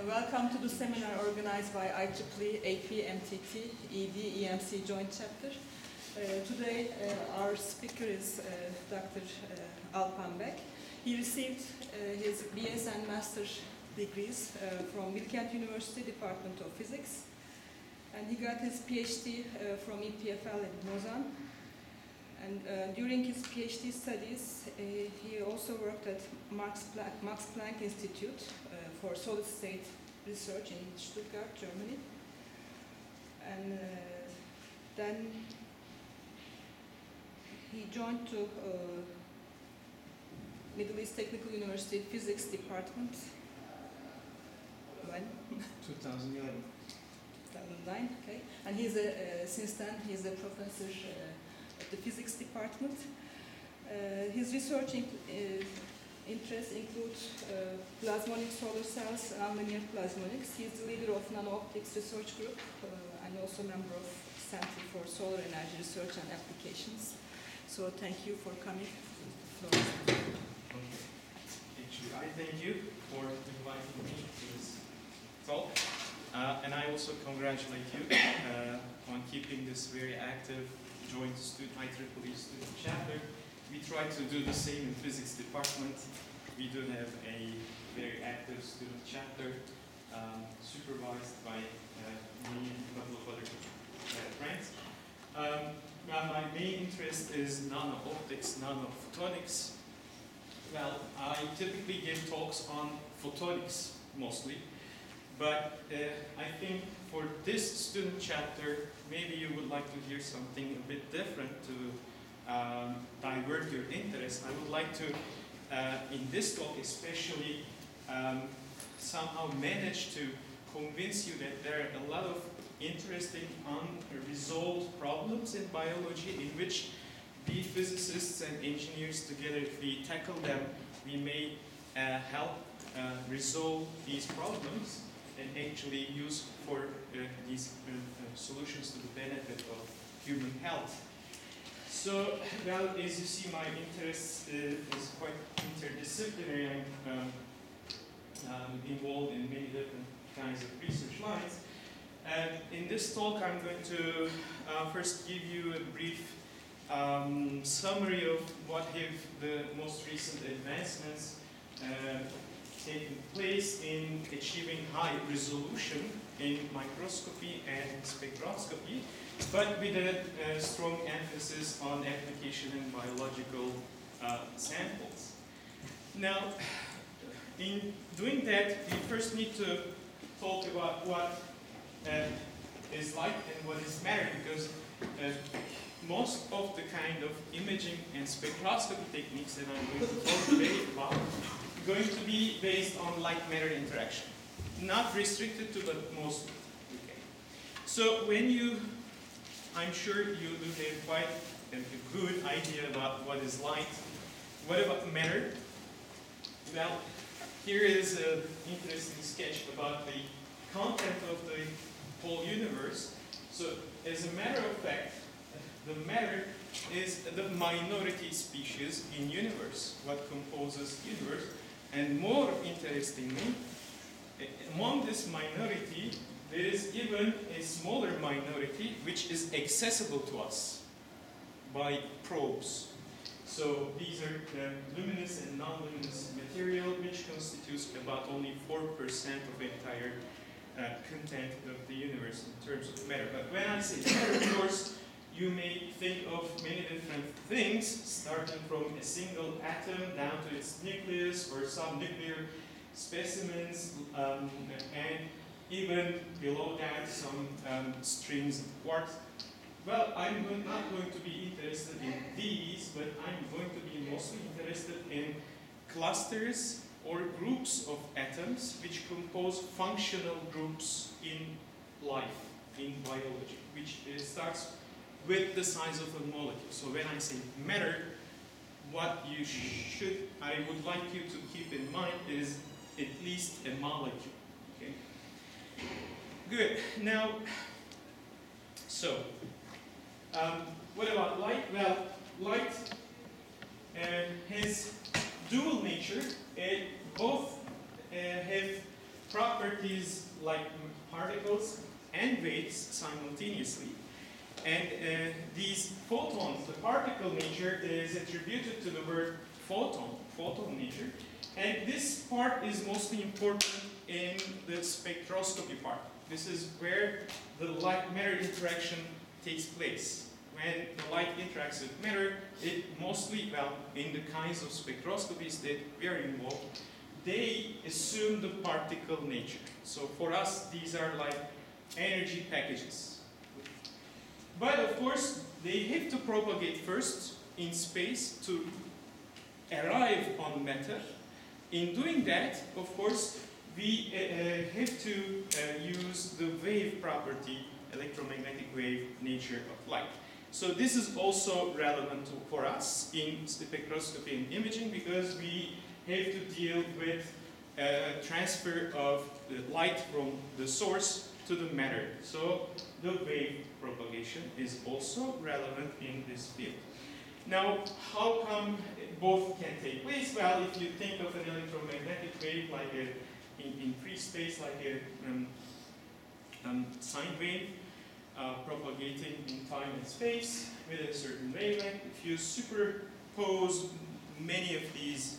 Welcome to the seminar organized by IEEE, AP, MTT, ED, EMC joint chapter. Today our speaker is Dr. Alpan. He received his BS and Master's degrees from Bilkent University Department of Physics, and he got his PhD from EPFL in Lausanne. And during his PhD studies, he also worked at Max Planck Institute for solid-state research in Stuttgart, Germany. And then he joined to Middle East Technical University Physics Department. When? 2011. 2009, okay. And he's since then he's a professor at the physics department. His research interests include plasmonic solar cells and nonlinear plasmonics. He's the leader of Nano-Optics research group and also member of Center for Solar Energy Research and Applications. So thank you for coming. Actually, I thank you for inviting me to this talk. And I also congratulate you on keeping this very active joint IEEE student chapter. We try to do the same in physics department. We do have a very active student chapter supervised by me and a couple of other friends. Well, my main interest is nano-optics, nanophotonics. Well, I typically give talks on photonics mostly, but I think for this student chapter, maybe you would like to hear something a bit different to divert your interest. I would like to, in this talk especially, somehow manage to convince you that there are a lot of interesting unresolved problems in biology in which we physicists and engineers together, if we tackle them, we may help resolve these problems and actually use for these solutions to the benefit of human health. So, well, as you see, my interest is quite interdisciplinary. I'm involved in many different kinds of research lines. And in this talk, I'm going to first give you a brief summary of what have the most recent advancements taken place in achieving high resolution in microscopy and spectroscopy, but with a strong emphasis on application in biological samples. Now, in doing that, we first need to talk about what is light and what is matter, because most of the kind of imaging and spectroscopy techniques that I'm going to talk today about are going to be based on light-matter interaction. Not restricted to, but most. Okay. So when you, I'm sure you do have quite a good idea about what is light. What about matter? Well, here is an interesting sketch about the content of the whole universe. So as a matter of fact, the matter is the minority species in universe, what composes universe. And more interestingly, among this minority, there is even a smaller minority which is accessible to us by probes. So these are the luminous and non-luminous material, which constitutes about only 4% of the entire content of the universe in terms of matter. But when I say matter, of course, you may think of many different things, starting from a single atom down to its nucleus or subnuclear specimens, and even below that some strings of quartz. Well, I'm not going to be interested in these, but I'm going to be mostly interested in clusters or groups of atoms which compose functional groups in life, in biology, which starts with the size of a molecule. So when I say matter, what you should, I would like you to keep in mind is at least a molecule. Okay. Good. Now, so what about light? Well, light has dual nature. Both have properties like particles and waves simultaneously. And these photons, the particle nature is attributed to the word photon nature. And this part is mostly important in the spectroscopy part. This is where the light-matter interaction takes place. When the light interacts with matter, it mostly, well, in the kinds of spectroscopies that we are involved, they assume the particle nature. So for us, these are like energy packages. But of course, they have to propagate first in space to arrive on matter. In doing that, of course, we have to use the wave property, electromagnetic wave nature of light. So this is also relevant for us in spectroscopy and imaging because we have to deal with transfer of the light from the source to the matter. So the wave propagation is also relevant in this field. Now, how come both can take place? Well, if you think of an electromagnetic wave like in free space, like a sine wave propagating in time and space with a certain wavelength, if you superpose many of these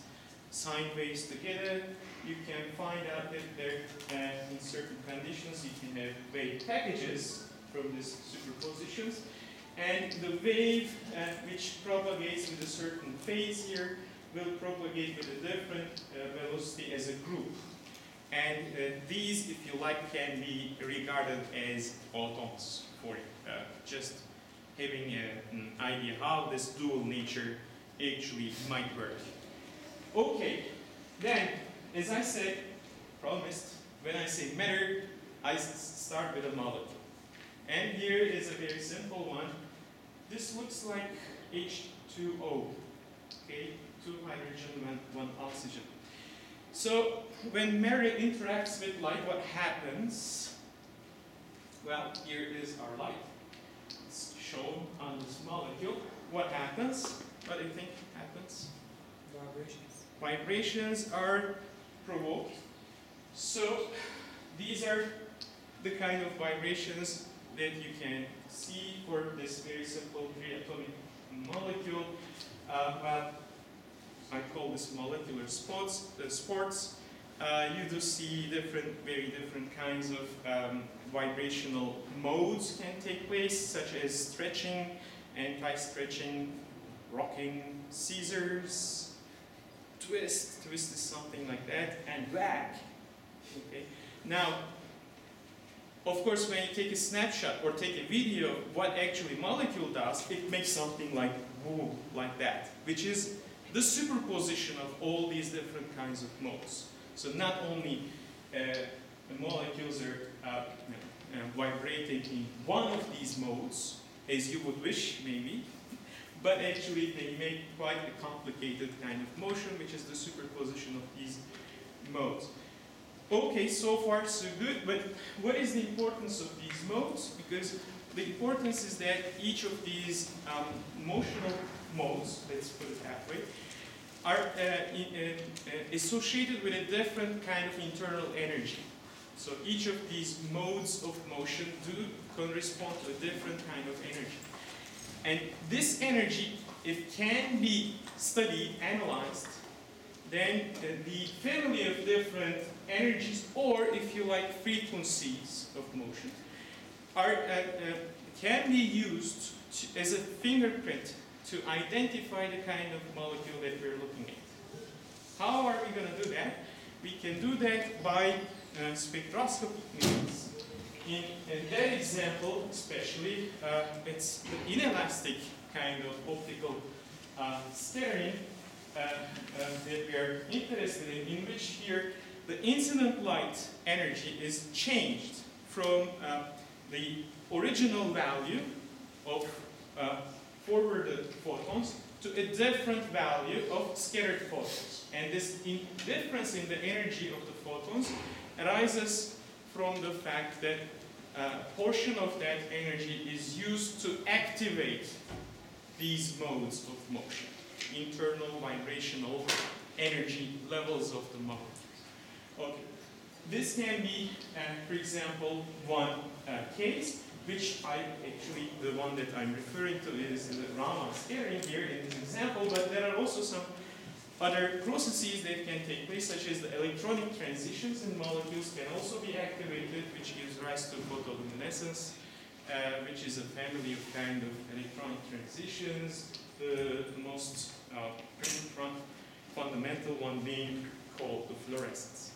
sine waves together, you can find out that there, in certain conditions, you can have wave packages from these superpositions. And the wave which propagates with a certain phase here will propagate with a different velocity as a group. And these, if you like, can be regarded as photons for just having an idea how this dual nature actually might work. Okay, then, as I said, promised, when I say matter, I start with a molecule. And here is a very simple one. This looks like H2O, okay? 2 hydrogen, 1 oxygen. So when matter interacts with light, what happens? Well, here is our light. It's shown on this molecule. What happens? What do you think happens? Vibrations. Vibrations are provoked. So these are the kind of vibrations that you can see for this very simple 3-atomic molecule. Well, I call this molecular sports. You do see very different kinds of vibrational modes can take place, such as stretching, anti-stretching, rocking, scissors, twist is something like that, and whack. Okay. Now, of course, when you take a snapshot or take a video of what actually molecule does, it makes something like woo, like that, which is the superposition of all these different kinds of modes. So not only the molecules are vibrating in one of these modes, as you would wish, maybe, but actually they make quite a complicated kind of motion, which is the superposition of these modes. Okay, so far so good, but what is the importance of these modes? Because the importance is that each of these motional modes, let's put it that way, are associated with a different kind of internal energy. So each of these modes of motion do correspond to a different kind of energy. And this energy, if can be studied, analyzed, then the family of different energies, or if you like, frequencies of motion, can be used as a fingerprint to identify the kind of molecule that we're looking at. How are we going to do that? We can do that by spectroscopy means. In that example, especially, it's the inelastic kind of optical scattering that we are interested in which here the incident light energy is changed from the original value of forwarded photons to a different value of scattered photons. And this difference in the energy of the photons arises from the fact that a portion of that energy is used to activate these modes of motion, internal vibrational energy levels of the molecule. Okay. this can be, for example, one case, which the one that I'm referring to is the Raman scattering here in this example, but there are also some other processes that can take place, such as the electronic transitions in molecules can also be activated, which gives rise to photoluminescence, which is a family of kind of electronic transitions, the most fundamental one being called the fluorescence.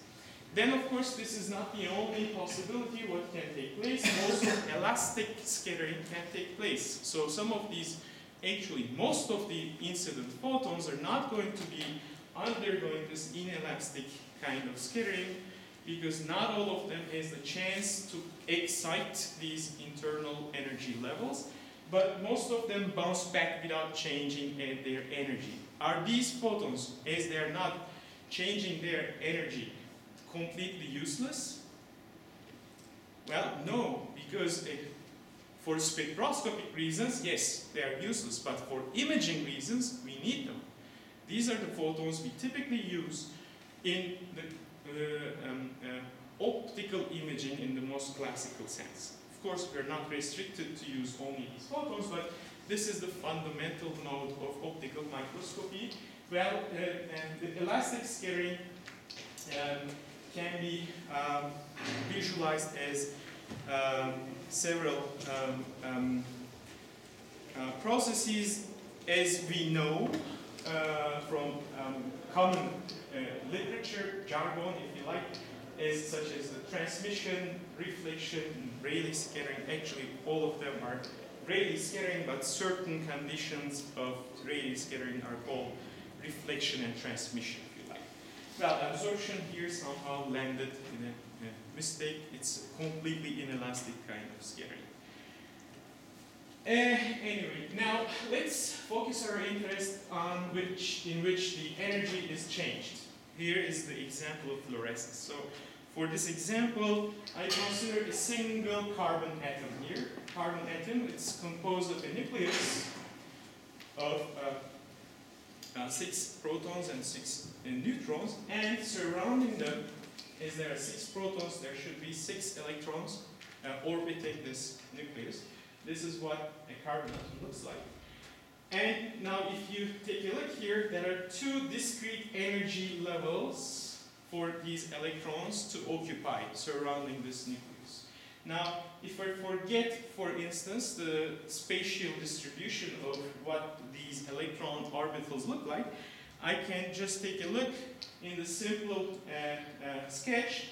Then, of course, this is not the only possibility what can take place. Also, elastic scattering can take place. So some of these, actually, most of the incident photons are not going to be undergoing this inelastic kind of scattering, because not all of them has the chance to excite these internal energy levels, but most of them bounce back without changing their energy. Are these photons, as they are not changing their energy, completely useless? Well, no, because for spectroscopic reasons, yes, they are useless, but for imaging reasons, we need them. These are the photons we typically use in the optical imaging in the most classical sense. Of course, we're not restricted to use only these photons, but this is the fundamental mode of optical microscopy. Well, the elastic scattering can be visualized as several processes, as we know from common literature, jargon, if you like, such as the transmission, reflection, Rayleigh scattering. Actually, all of them are Rayleigh scattering, but certain conditions of Rayleigh scattering are called reflection and transmission, if you like. Well, absorption here somehow landed in a mistake. It's a completely inelastic kind of scattering. Anyway, now let's focus our interest on in which the energy is changed. Here is the example of fluorescence. So for this example, I consider a single carbon atom here. Carbon atom, it's composed of a nucleus of 6 protons and 6 neutrons, and surrounding them, as there are 6 protons, there should be 6 electrons orbiting this nucleus. This is what a carbon atom looks like. And now if you take a look here, there are 2 discrete energy levels for these electrons to occupy surrounding this nucleus. Now, if I forget, for instance, the spatial distribution of what these electron orbitals look like, I can just take a look in the simple sketch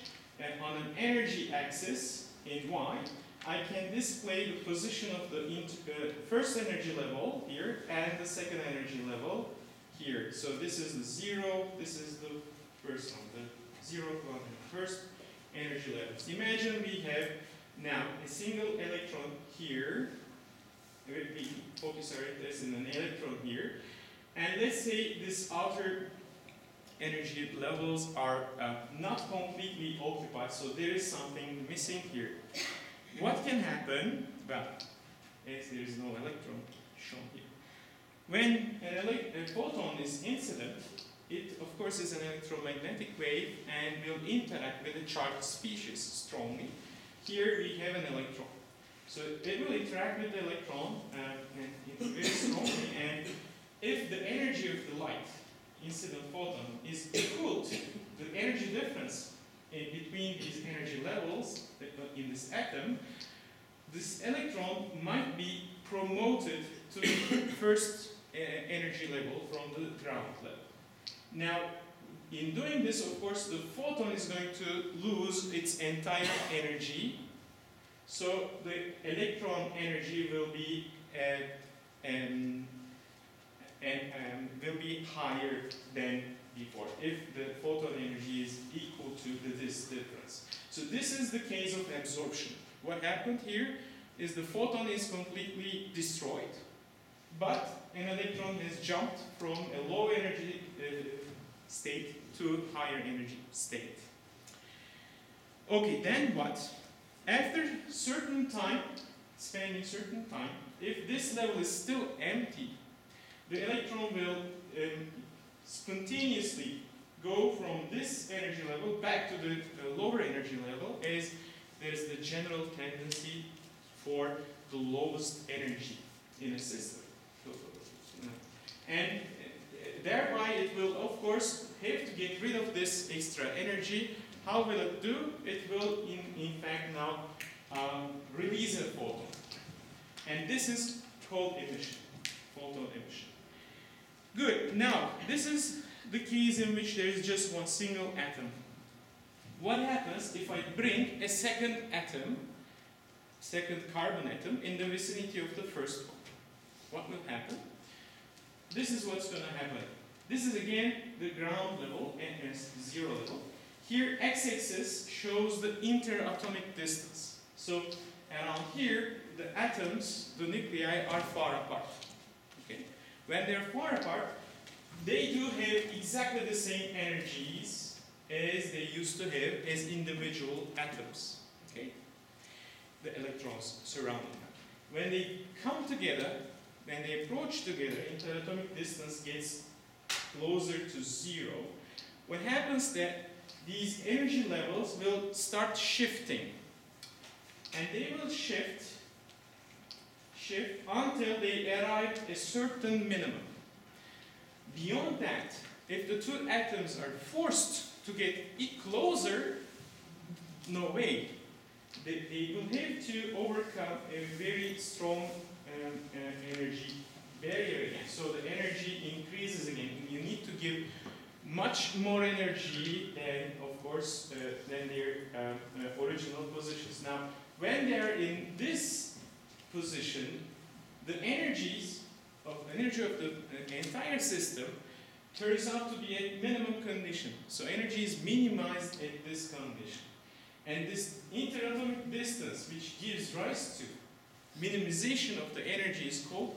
on an energy axis in Y. I can display the position of the first energy level here and the second energy level here. So this is the 0, this is the first one, the 0th one, the first energy levels. Imagine we have now a single electron here. We focus our interest in an electron here. And let's say this outer energy levels are not completely occupied, so there is something missing here. What can happen? Well, as there is no electron shown here. When a photon is incident, it of course is an electromagnetic wave and will interact with a charged species strongly. Here we have an electron. So it will interact with the electron very strongly, and if the energy of the light, incident photon, is equal to the energy difference between these energy levels in this atom, this electron might be promoted to the first energy level from the ground level. Now, in doing this, of course, the photon is going to lose its entire energy. So the electron energy will be will be higher than before if the photon energy is equal to this difference. So this is the case of absorption. What happened here is the photon is completely destroyed, but an electron has jumped from a low energy state to higher energy state. Okay, then what? After certain time, spanning certain time, if this level is still empty, the electron will spontaneously go from this energy level back to the lower energy level as there's the general tendency for the lowest energy in a system. And thereby it will, of course, have to get rid of this extra energy. How will it do? It will, in fact, now release a photon. And this is called emission, photon emission. Good. Now, this is the case in which there is just one single atom. What happens if I bring a second atom, second carbon atom, in the vicinity of the first one? What will happen? This is what's going to happen. This is again the ground level and zero level. Here, x-axis shows the interatomic distance. So around here, the atoms, the nuclei, are far apart. Okay? When they're far apart, they do have exactly the same energies as they used to have as individual atoms. Okay? The electrons surrounding them. When they come together, when they approach together, interatomic distance gets closer to zero. What happens that these energy levels will start shifting. And they will shift until they arrive at a certain minimum. Beyond that, if the two atoms are forced to get closer, no way. They will have to overcome a very strong energy barrier again. So the energy increases again. You need to give much more energy than, of course, than their original positions. Now, when they are in this position, the energy of the entire system turns out to be at minimum condition. So energy is minimized at this condition. And this interatomic distance, which gives rise to minimization of the energy, is called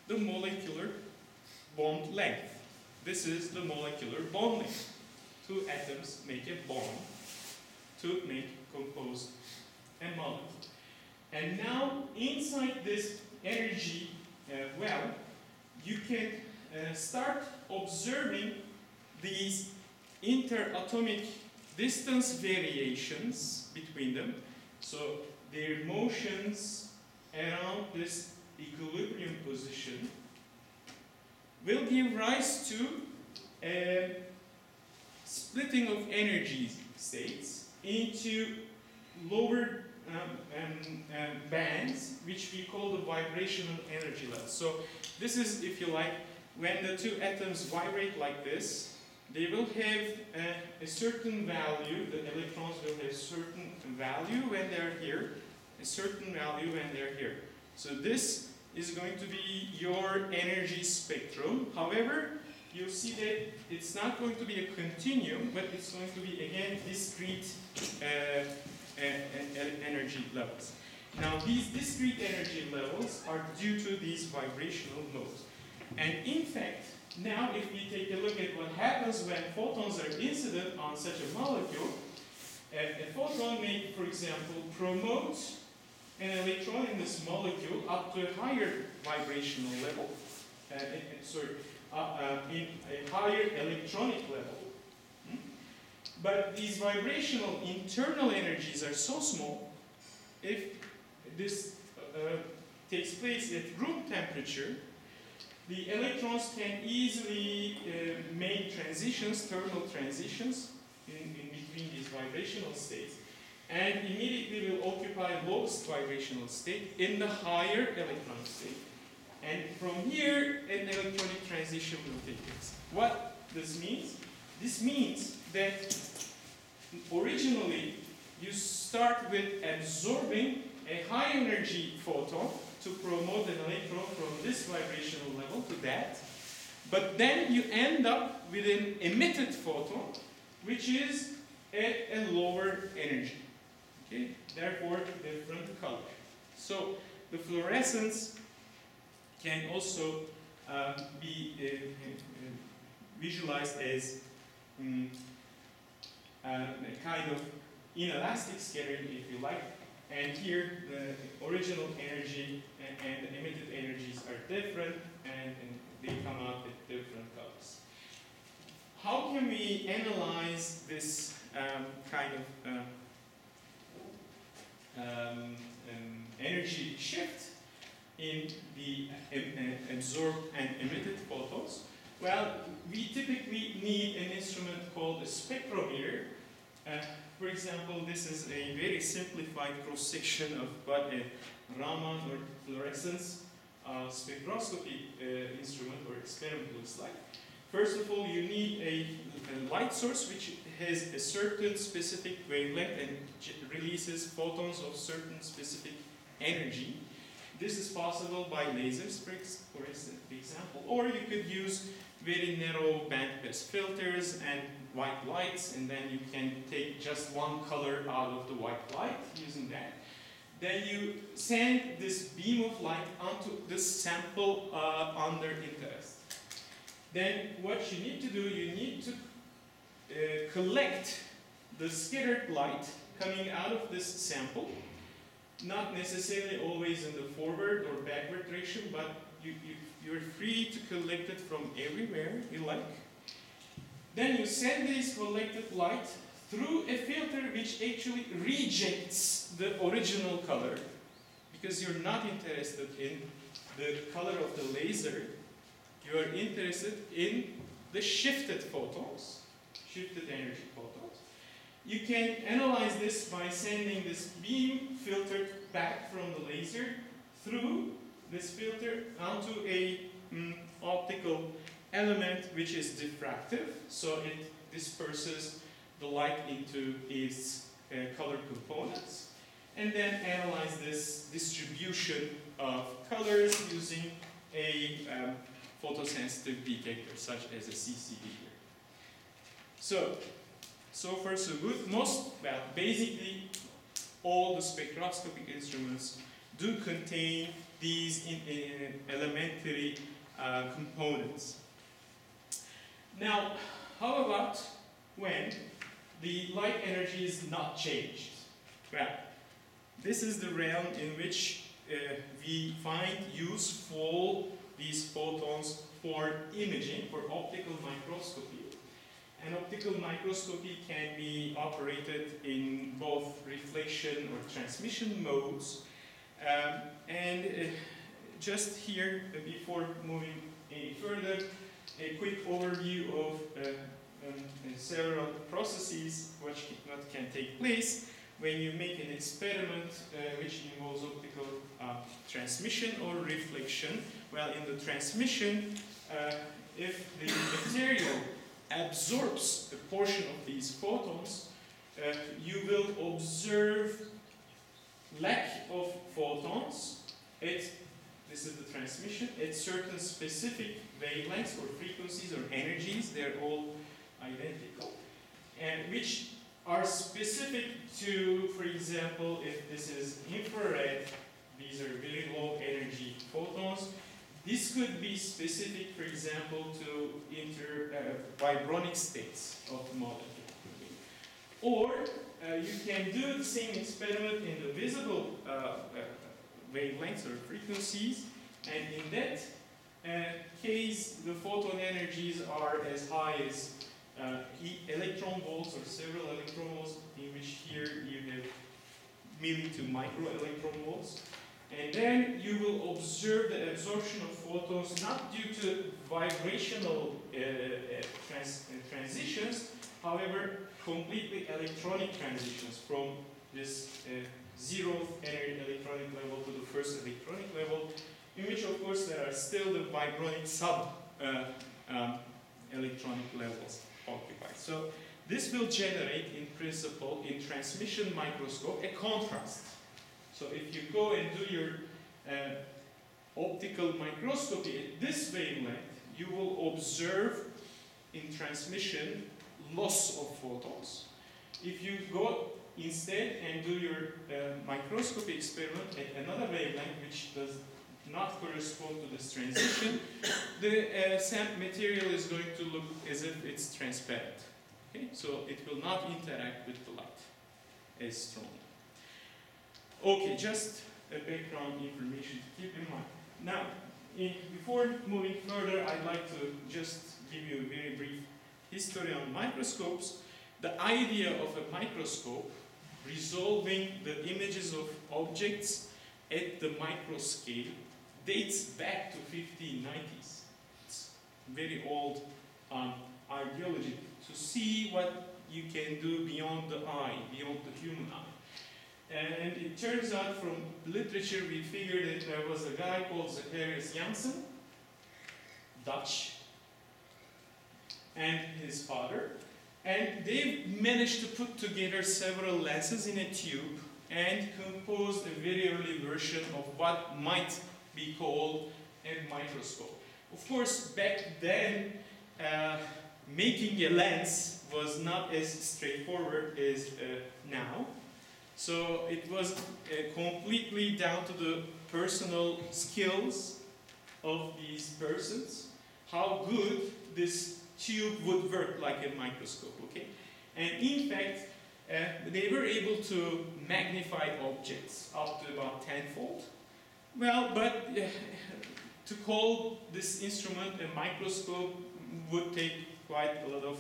the molecular bond length. This is the molecular bond length. Two atoms make a bond to compose a molecule. And now, inside this energy well, you can start observing these interatomic distance variations between them. So their motions around this equilibrium position will give rise to a splitting of energy states into lower bands, which we call the vibrational energy levels. So this is, if you like, when the two atoms vibrate like this, they will have a certain value. The electrons will have a certain value when they're here, a certain value when they're here. So this is going to be your energy spectrum. However, you'll see that it's not going to be a continuum, but it's going to be, again, discrete energy levels. Now, these discrete energy levels are due to these vibrational modes. And in fact, now if we take a look at what happens when photons are incident on such a molecule, a photon may, for example, promote an electron in this molecule up to a higher vibrational level, in a higher electronic level. But these vibrational internal energies are so small, if this takes place at room temperature, the electrons can easily make transitions, thermal transitions, in between these vibrational states, and immediately will occupy lowest vibrational state in the higher electronic state. And from here, an electronic transition will take place. What this means? This means that originally you start with absorbing a high energy photon to promote an electron from this vibrational level to that, but then you end up with an emitted photon which is at a lower energy. Okay? Therefore, different color. So the fluorescence can also be visualized as a kind of inelastic scattering, if you like. And here, the original energy and the emitted energies are different, and they come out with different colors. how can we analyze this kind of energy shift in the absorbed and emitted photons? Well, we typically need an instrument called a spectrometer. For example, this is a very simplified cross-section of what a Raman or fluorescence spectroscopy instrument or experiment looks like. First of all, you need a light source which has a certain specific wavelength and releases photons of certain specific energy. This is possible by lasers, for example, or you could use very narrow bandpass filters and white lights, and then you can take just one color out of the white light using that. Then you send this beam of light onto this sample under interest. Then what you need to do, you need to collect the scattered light coming out of this sample, not necessarily always in the forward or backward direction, but you're free to collect it from everywhere you like. Then you send this collected light through a filter which actually rejects the original color, because you're not interested in the color of the laser, you are interested in the shifted photons, shifted energy photons. You can analyze this by sending this beam filtered back from the laser through this filter onto a optical element which is diffractive, so it disperses the light into its color components, and then analyze this distribution of colors using a photosensitive detector such as a CCD here. So far so good. Basically all the spectroscopic instruments do contain these elementary components. Now, how about when the light energy is not changed? Well, this is the realm in which we find useful these photons for imaging, for optical microscopy. And optical microscopy can be operated in both reflection or transmission modes. Just here, before moving any further, a quick overview of several processes which can take place when you make an experiment which involves optical transmission or reflection. Well, in the transmission, if the material absorbs a portion of these photons, you will observe lack of photons this is the transmission, at certain specific wavelengths or frequencies or energies. They're all identical, and which are specific to, for example, if this is infrared, these are very low energy photons. This could be specific, for example, to vibronic states of the molecule. Or you can do the same experiment in the visible wavelengths or frequencies, and in that case, the photon energies are as high as electron volts or several electron volts, in which here you have milli to micro electron volts. And then you will observe the absorption of photons not due to vibrational transitions, however, completely electronic transitions from this zeroth electronic level to the first electronic level, in which, of course, there are still the vibronic electronic levels occupied. So this will generate, in principle, in transmission microscope, a contrast. So if you go and do your optical microscopy at this wavelength, you will observe in transmission loss of photons. If you go instead and do your microscopy experiment at another wavelength which does not correspond to this transition, the sample material is going to look as if it's transparent. Okay? So it will not interact with the light as strongly. Okay, just a background information to keep in mind. Now, before moving further, I'd like to just give you a very brief history on microscopes, the idea of a microscope resolving the images of objects at the micro scale dates back to 1590s. It's very old ideology to see what you can do beyond the eye, beyond the human eye. And it turns out from literature we figured that there was a guy called Zacharias Janssen, Dutch, and his father, and they managed to put together several lenses in a tube and composed a very early version of what might be called a microscope. Of course, back then, making a lens was not as straightforward as now. So it was completely down to the personal skills of these persons, how good this tube would work like a microscope, okay? And in fact, they were able to magnify objects up to about tenfold. Well, but to call this instrument a microscope would take quite a lot of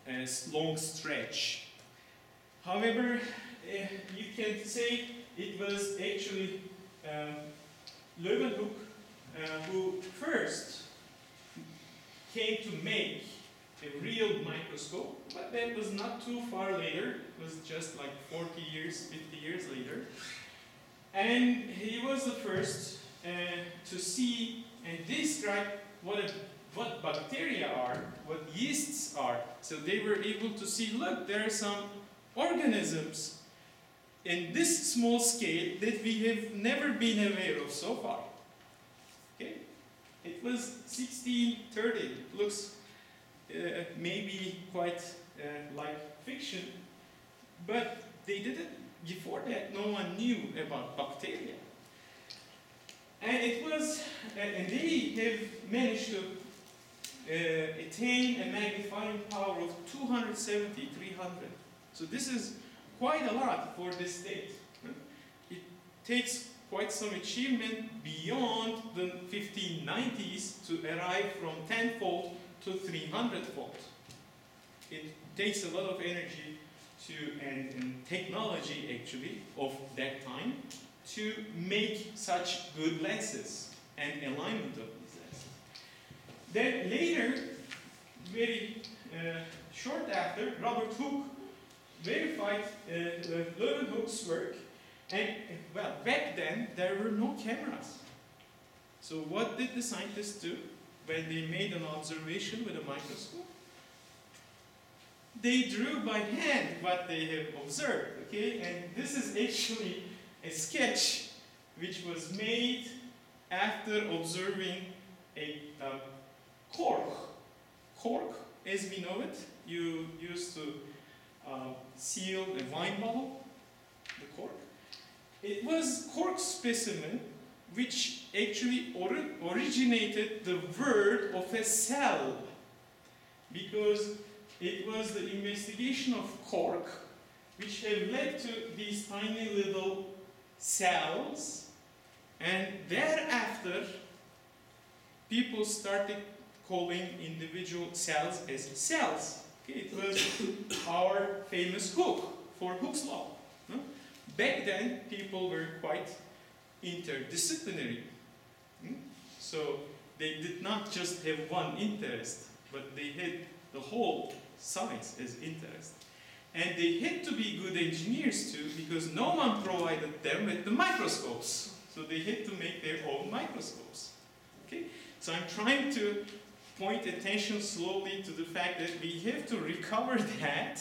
a long stretch. However, you can say it was actually Leeuwenhoek who first came to make a real microscope, but that was not too far later. It was just like 40 years, 50 years later. And he was the first to see and describe what bacteria are, what yeasts are. So they were able to see, look, there are some organisms in this small scale that we have never been aware of so far. Okay? It was 1630. It looks maybe quite like fiction, but they didn't. Before that, no one knew about bacteria. And it was, and they have managed to attain a magnifying power of 270, 300. So this is quite a lot for this date. It takes quite some achievement beyond the 1590s to arrive from tenfold to 300-fold. It takes a lot of energy and technology actually of that time to make such good lenses and alignment of these lenses. Then later, very short after, Robert Hooke verified Leeuwenhoek's work, and well, back then there were no cameras. So what did the scientists do when they made an observation with a microscope? They drew by hand what they have observed, okay? And this is actually a sketch which was made after observing a cork. Cork, as we know it, you used to seal a wine bottle, the cork. It was cork specimen which actually originated the word of a cell, because it was the investigation of cork which have led to these tiny little cells, and thereafter people started calling individual cells as cells. Okay, it was our famous Hooke for Hooke's law. No? Back then people were quite interdisciplinary. So they did not just have one interest, but they had the whole science as interest. And they had to be good engineers too, because no one provided them with the microscopes. So they had to make their own microscopes. Okay? So I'm trying to point attention slowly to the fact that we have to recover that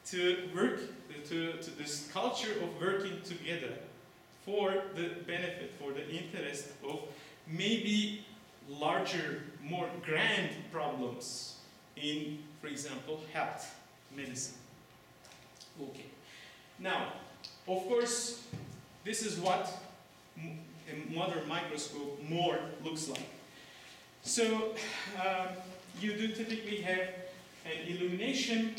to work, to this culture of working together for the benefit, for the interest of maybe larger, more grand problems in, for example, health, medicine. Okay. Now, of course, this is what a modern microscope more looks like. So, you do typically have an illumination.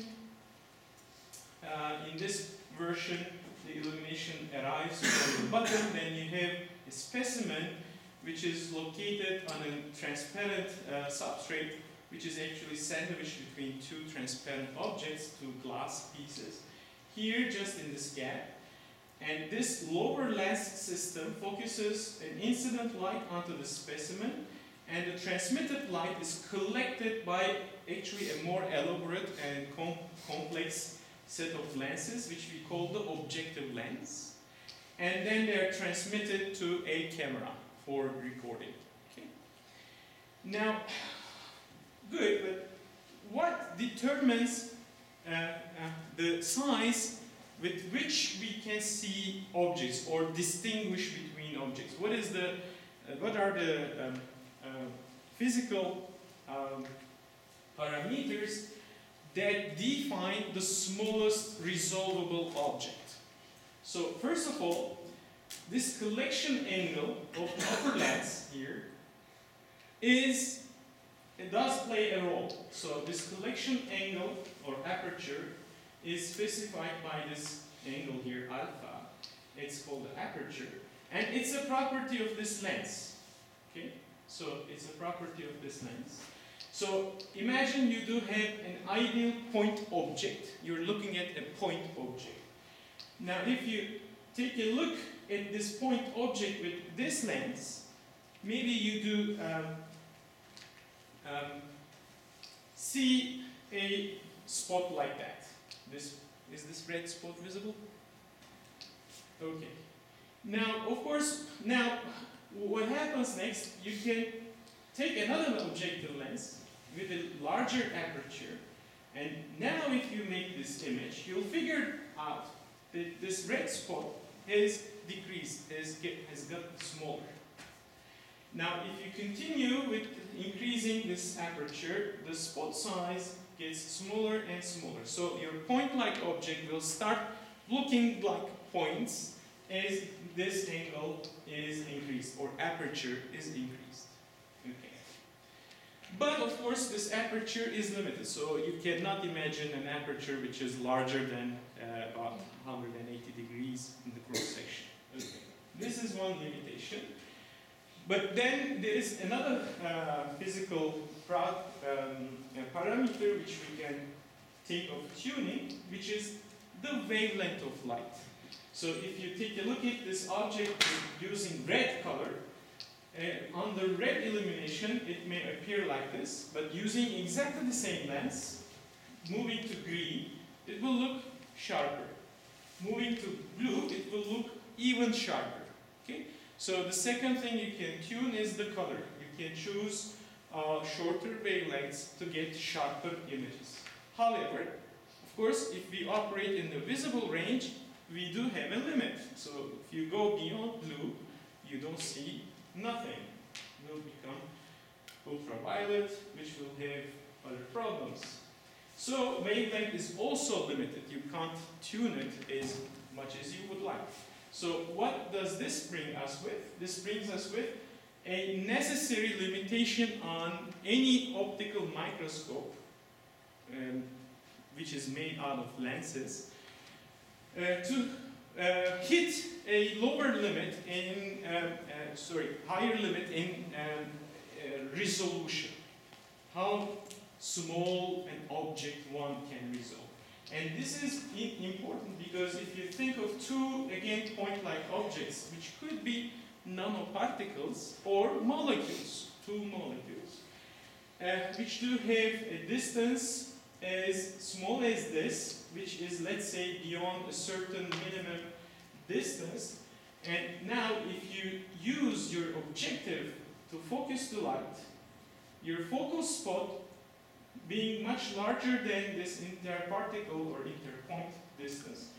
In this version, the illumination arrives from the bottom, then you have a specimen which is located on a transparent substrate, which is actually sandwiched between two transparent objects, two glass pieces. Here, just in this gap. And this lower lens system focuses an incident light onto the specimen, and the transmitted light is collected by actually a more elaborate and complex set of lenses, which we call the objective lens. And then they are transmitted to a camera for recording. Okay? Now, good, but what determines the size with which we can see objects or distinguish between objects? What are the physical parameters that define the smallest resolvable object? So first of all, this collection angle of the upper lens here it does play a role. So this collection angle or aperture is specified by this angle here, alpha. It's called the aperture. And it's a property of this lens. Okay? So it's a property of this lens. So imagine you do have an ideal point object. You're looking at a point object. Now if you take a look at this point object with this lens, maybe you do see a spot like that. Is this red spot visible? Okay. Now, of course, what happens next, you can take another objective lens with a larger aperture, and now if you make this image, you'll figure out that this red spot has decreased, has gotten smaller. Now, if you continue with increasing this aperture, the spot size gets smaller and smaller. So your point-like object will start looking like points as this angle is increased, or aperture is increased. Okay. But of course, this aperture is limited. So you cannot imagine an aperture which is larger than about 180 degrees in the cross-section. Okay. This is one limitation. But then there is another physical parameter which we can think of tuning, which is the wavelength of light. So if you take a look at this object using red color, on the red illumination it may appear like this, but using exactly the same lens, moving to green, it will look sharper. Moving to blue, it will look even sharper. Okay? So the second thing you can tune is the color. You can choose shorter wavelengths to get sharper images. However, of course, if we operate in the visible range, we do have a limit. So if you go beyond blue, you don't see nothing. It will become ultraviolet, which will have other problems. So wavelength is also limited. You can't tune it as much as you would like. So what does this bring us with? This brings us with a necessary limitation on any optical microscope, which is made out of lenses, to hit a lower limit in, higher limit in resolution. How small an object one can resolve. And this is important because if you think of two, again, point-like objects, which could be nanoparticles or molecules, two molecules, which do have a distance as small as this, which is, let's say, beyond a certain minimum distance. And now, if you use your objective to focus the light, your focal spot being much larger than this interparticle or interpoint distance,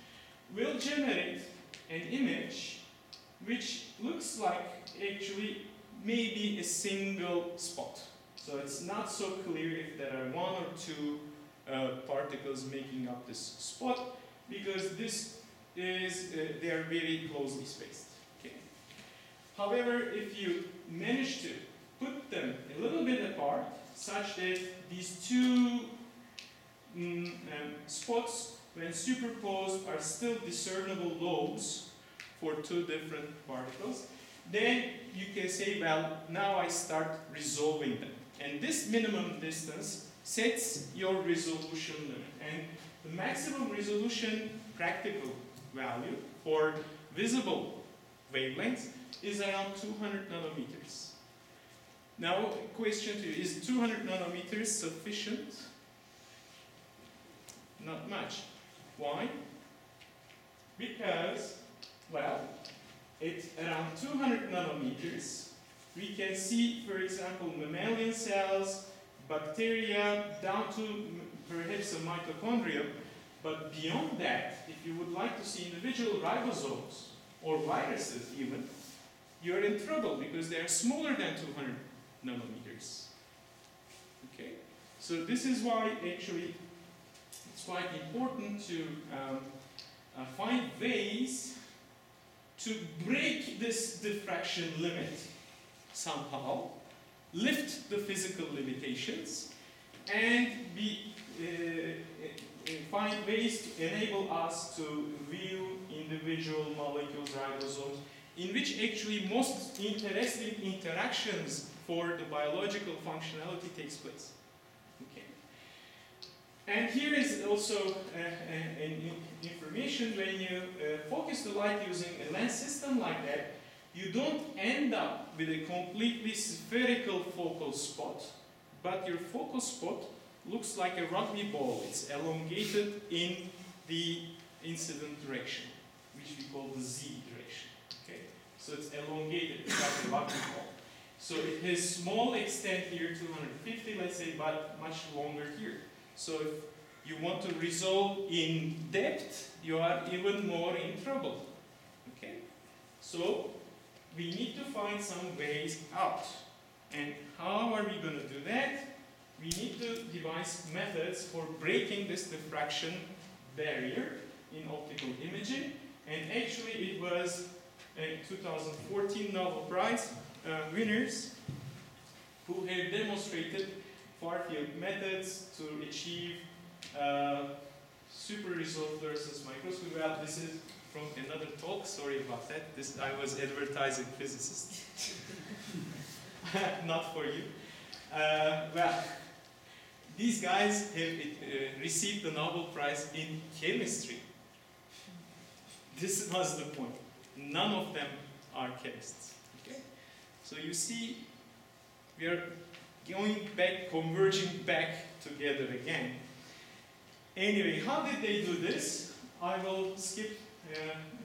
will generate an image which looks like actually maybe a single spot. So it's not so clear if there are one or two particles making up this spot, because this is they are very closely spaced. Okay. However, if you manage to put them a little bit apart, such that these two spots, when superposed, are still discernible lobes for two different particles, then you can say, well, now I start resolving them. And this minimum distance sets your resolution limit. And the maximum resolution practical value for visible wavelengths is around 200 nanometers. Now, question to you, is 200 nanometers sufficient? Not much. Why? Because, well, it's around 200 nanometers. We can see, for example, mammalian cells, bacteria, down to perhaps a mitochondria. But beyond that, if you would like to see individual ribosomes, or viruses even, you're in trouble because they are smaller than 200 nanometers. Okay? So this is why actually it's quite important to find ways to break this diffraction limit somehow, lift the physical limitations, and find ways to enable us to view individual molecules, ribosomes, in which actually most interesting interactions for the biological functionality takes place. Okay. And here is also information when you focus the light using a lens system like that, you don't end up with a completely spherical focal spot, but your focal spot looks like a rugby ball. It's elongated in the incident direction, which we call the Z direction. Okay? So it's elongated, it's like a rugby ball. So it has small extent here, 250, let's say, but much longer here. So if you want to resolve in depth, you are even more in trouble. Okay? So we need to find some ways out. And how are we going to do that? We need to devise methods for breaking this diffraction barrier in optical imaging. And actually it was a 2014 Nobel Prize winners who have demonstrated far-field methods to achieve super resolved versus microscopy. Well, this is from another talk, sorry about that. I was advertising physicist. Not for you. Well, these guys have received the Nobel Prize in chemistry. This was the point. None of them are chemists. Okay? So you see, we are going back, converging back together again. Anyway, how did they do this? I will skip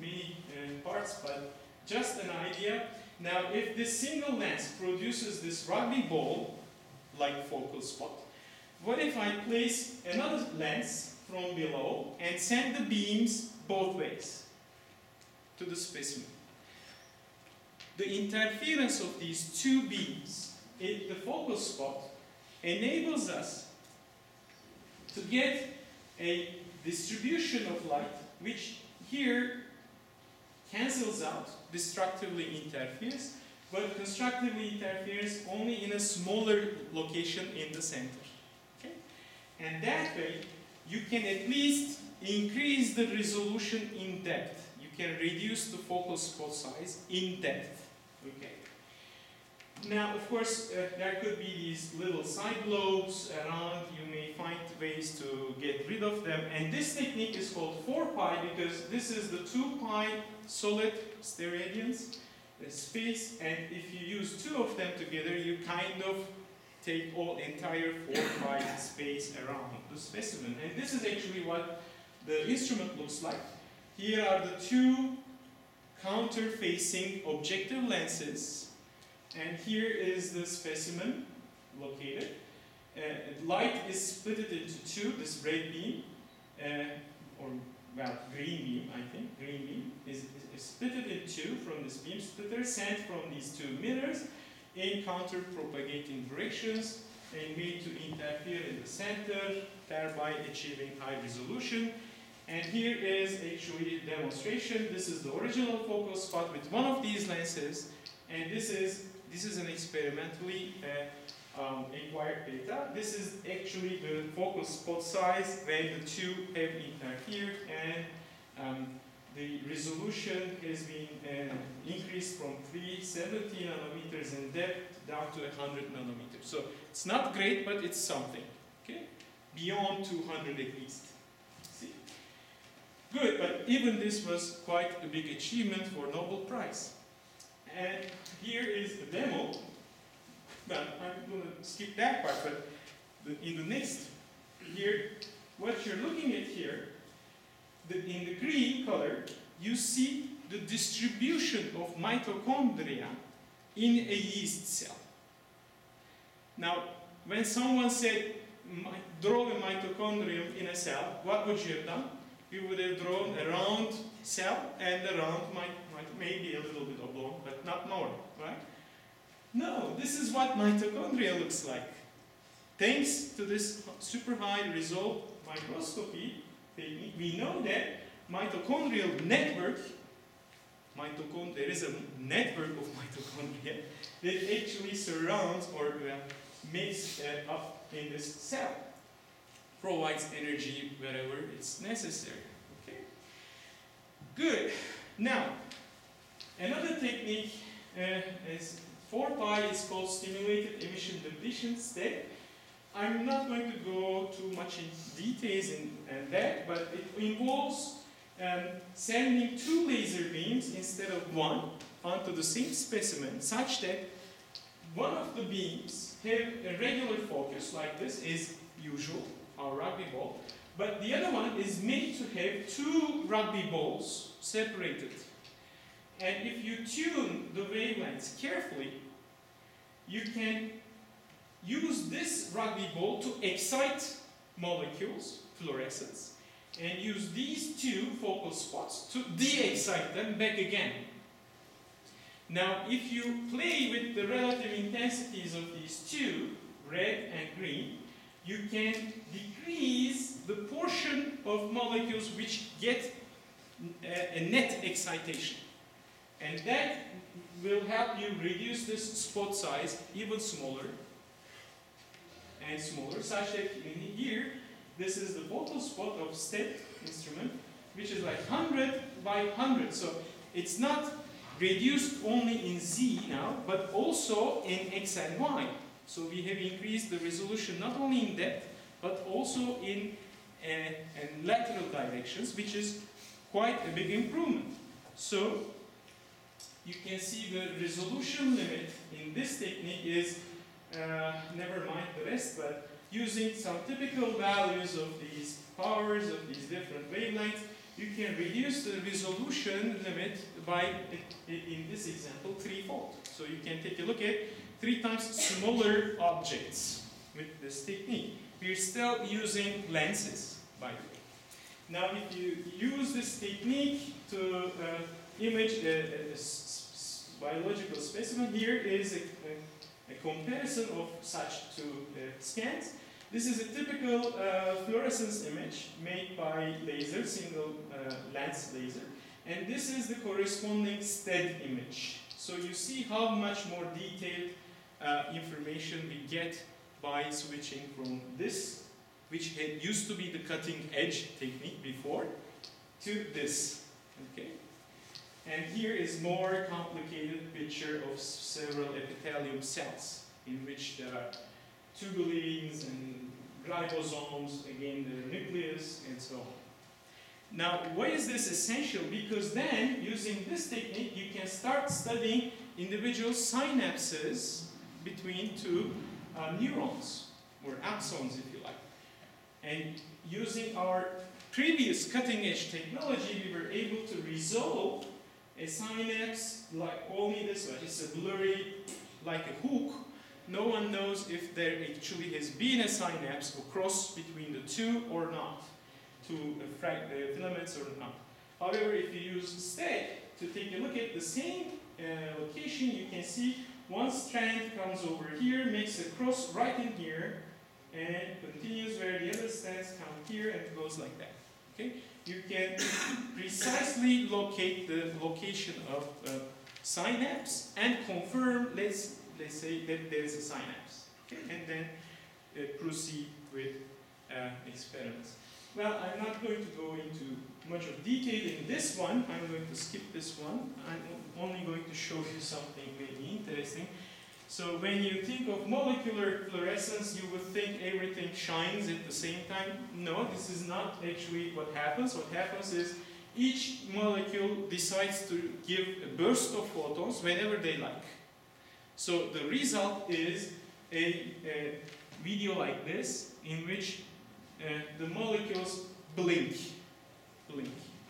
many parts, but just an idea. Now, if this single lens produces this rugby ball-like focal spot, what if I place another lens from below and send the beams both ways to the specimen? The interference of these two beams in the focal spot enables us to get a distribution of light which here cancels out, destructively interferes, but constructively interferes only in a smaller location in the center. Okay? And that way, you can at least increase the resolution in depth. You can reduce the focal spot size in depth. Okay? Now, of course, there could be these little side lobes around. You may find ways to get rid of them. And this technique is called 4-pi because this is the 2-pi solid stereadians space. And if you use two of them together, you kind of take all entire 4-pi space around the specimen. And this is actually what the instrument looks like. Here are the two counter-facing objective lenses. And here is the specimen located. Light is split into two, this red beam, or well, green beam, I think, green beam is split in two from this beam splitter, sent from these two mirrors in counter-propagating directions and made to interfere in the center, thereby achieving high resolution. And here is actually a demonstration. This is the original focal spot with one of these lenses, and this is an experimentally acquired data. This is actually the focal spot size when the two have interfered and the resolution has been increased from 370 nanometers in depth down to 100 nanometers. So it's not great, but it's something. Okay, beyond 200 at least. See, good. But even this was quite a big achievement for Nobel Prize. And here is the demo. Well, I'm going to skip that part, but in the next here, what you're looking at here, in the green color, you see the distribution of mitochondria in a yeast cell. Now, when someone said, draw a mitochondrium in a cell, what would you have done? You would have drawn a round cell and a round maybe a little bit oblong, but not more, right? No, this is what mitochondria looks like. Thanks to this super high result microscopy technique, we know that mitochondrial network, there is a network of mitochondria that actually surrounds or makes up in this cell, provides energy wherever it's necessary. Okay, good. Now, another technique is 4-pi is called stimulated emission depletion step. I'm not going to go too much in details in that, but it involves sending 2 laser beams instead of 1 onto the same specimen, such that one of the beams have a regular focus like this is usual, our rugby ball, but the other one is made to have 2 rugby balls separated. And if you tune the wavelengths carefully, you can use this rugby ball to excite molecules, fluorescence, and use these 2 focal spots to de-excite them back again. Now, if you play with the relative intensities of these 2, red and green, you can decrease the portion of molecules which get a net excitation. And that will help you reduce this spot size even smaller and smaller, such that in here, this is the focal spot of step instrument, which is like 100 by 100. So it's not reduced only in Z now, but also in X and Y. So we have increased the resolution not only in depth, but also in lateral directions, which is quite a big improvement. So you can see the resolution limit in this technique is, never mind the rest, but using some typical values of these powers, of these different wavelengths, you can reduce the resolution limit by, in this example, 3-fold. So you can take a look at 3 times smaller objects with this technique. We're still using lenses, by the way. Now, if you use this technique to image a biological specimen, here is a comparison of such 2 scans. This is a typical fluorescence image made by laser, single lens laser. And this is the corresponding STED image. So you see how much more detailed information we get by switching from this, which used to be the cutting edge technique before, to this. Okay? And here is more complicated picture of several epithelium cells, in which there are tubulins and ribosomes, again the nucleus, and so on. Now, why is this essential? Because then, using this technique, you can start studying individual synapses between 2 neurons, or axons if you like. And using our previous cutting-edge technology, we were able to resolve a synapse like only this way. It's a blurry, like a hook. No one knows if there actually has been a synapse or cross between the 2 or not, to filaments or not. However, if you use STED to take a look at the same location, you can see one strand comes over here, makes a cross right in here, and continues where the other strands come here and goes like that. Okay? You can precisely locate the location of synapse and confirm, let's say, that there is a synapse. Okay? And then proceed with experiments. Well, I'm not going to go into much of detail in this one. I'm going to skip this one. I'm only going to show you something maybe interesting. So when you think of molecular fluorescence, you would think everything shines at the same time. No, this is not actually what happens. What happens is each molecule decides to give a burst of photons whenever they like. So the result is a video like this, in which the molecules blink.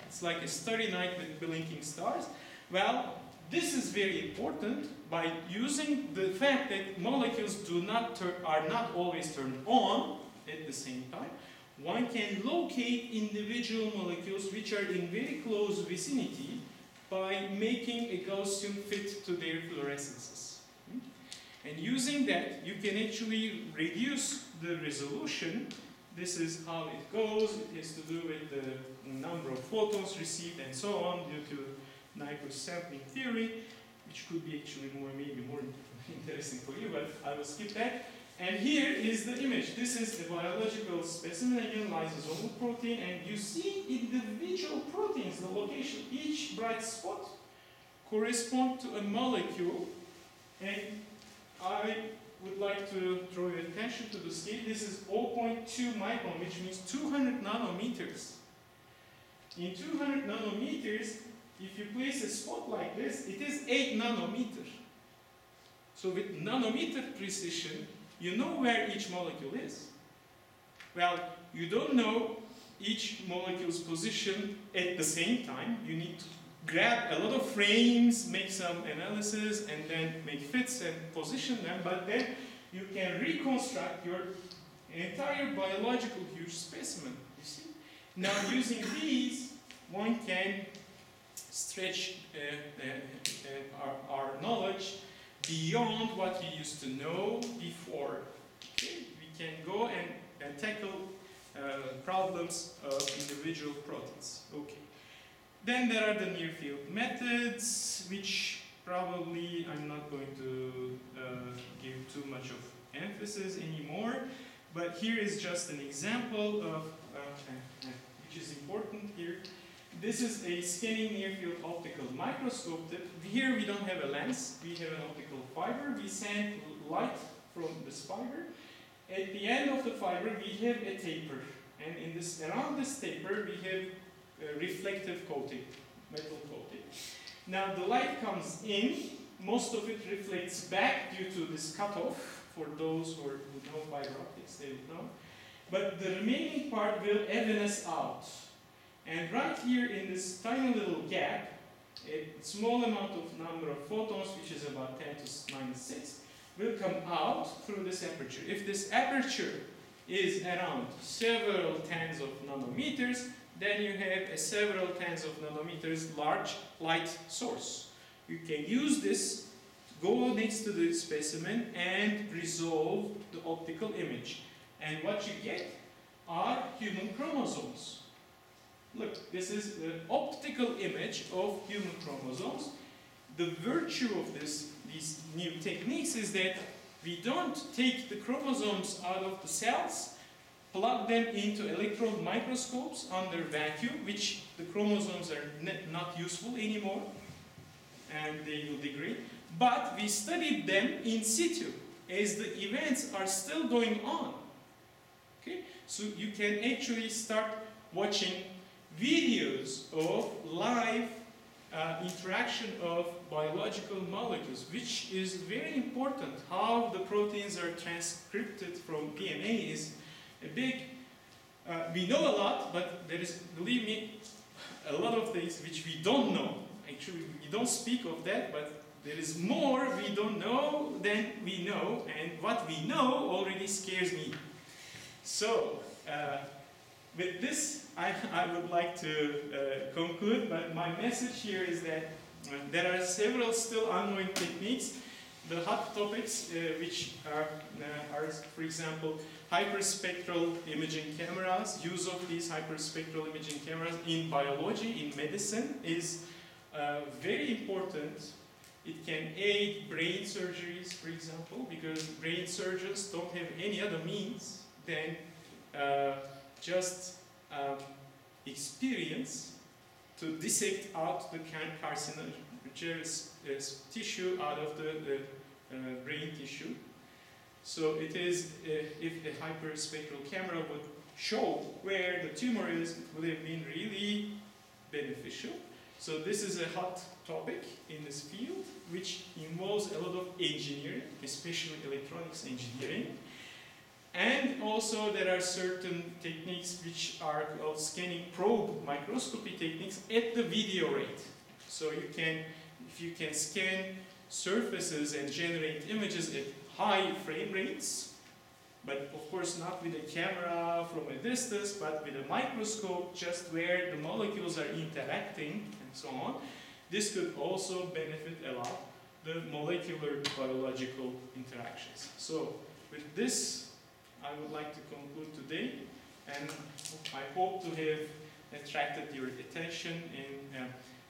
It's like a starry night with blinking stars. Well, this is very important. By using the fact that molecules are not always turned on at the same time, one can locate individual molecules which are in very close vicinity by making a Gaussian fit to their fluorescences. And using that, you can actually reduce the resolution. This is how it goes. It has to do with the number of photons received and so on due to Nyquist sampling theory, which could be actually maybe more interesting for you, but I will skip that. And here is the image. This is a biological specimen, again, lysosomal protein, and you see individual proteins, the location, each bright spot correspond to a molecule. And I would like to draw your attention to the scale. This is 0.2 micron, which means 200 nanometers. In 200 nanometers, if you place a spot like this, it is 8 nanometer. So with nanometer precision, you know where each molecule is. Well, you don't know each molecule's position at the same time. You need to grab a lot of frames, make some analysis, and then make fits and position them, but then you can reconstruct your entire biological huge specimen, you see? Now, using these, one can stretch our knowledge beyond what you used to know before. Okay? We can go and tackle problems of individual proteins. Okay. Then there are the near field methods, which probably I'm not going to give too much of emphasis anymore. But here is just an example of which is important here. This is a scanning near-field optical microscope. Here we don't have a lens, we have an optical fiber. We send light from this fiber. At the end of the fiber we have a taper. And around this taper we have a reflective coating, metal coating. Now the light comes in, most of it reflects back due to this cutoff. For those who know fiber optics, they would know. But the remaining part will evanesce out. And right here in this tiny little gap, a small amount of number of photons, which is about 10 to minus 6, will come out through this aperture. If this aperture is around several tens of nanometers, then you have a several tens of nanometers large light source. You can use this, go next to the specimen, and resolve the optical image. And what you get are human chromosomes. Look, this is the optical image of human chromosomes. The virtue of these new techniques is that we don't take the chromosomes out of the cells, plug them into electron microscopes under vacuum, which the chromosomes are not useful anymore, and they will degrade. But we studied them in situ, as the events are still going on. Okay? So you can actually start watching videos of live interaction of biological molecules, which is very important. How the proteins are transcripted from DNA is a big, we know a lot, but there is, believe me, a lot of things which we don't know. Actually, we don't speak of that, but there is more we don't know than we know, and what we know already scares me. So, with this, I would like to conclude, but my message here is that there are several still ongoing techniques. The hot topics, which are, for example, hyperspectral imaging cameras. Use of these hyperspectral imaging cameras in biology, in medicine, is very important. It can aid brain surgeries, for example, because brain surgeons don't have any other means than just experience to dissect out the carcinogenous tissue out of the brain tissue. So it is, if a hyperspectral camera would show where the tumor is, it would have been really beneficial. So this is a hot topic in this field, which involves a lot of engineering, especially electronics engineering. And also there are certain techniques which are called scanning probe microscopy techniques at the video rate. So you can, if you can scan surfaces and generate images at high frame rates, but of course not with a camera from a distance, but with a microscope just where the molecules are interacting and so on, this could also benefit a lot the molecular biological interactions. So with this, I would like to conclude today, and I hope to have attracted your attention in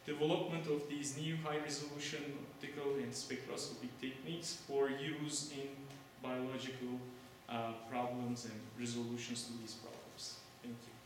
development of these new high-resolution optical and spectroscopic techniques for use in biological problems and resolutions to these problems. Thank you.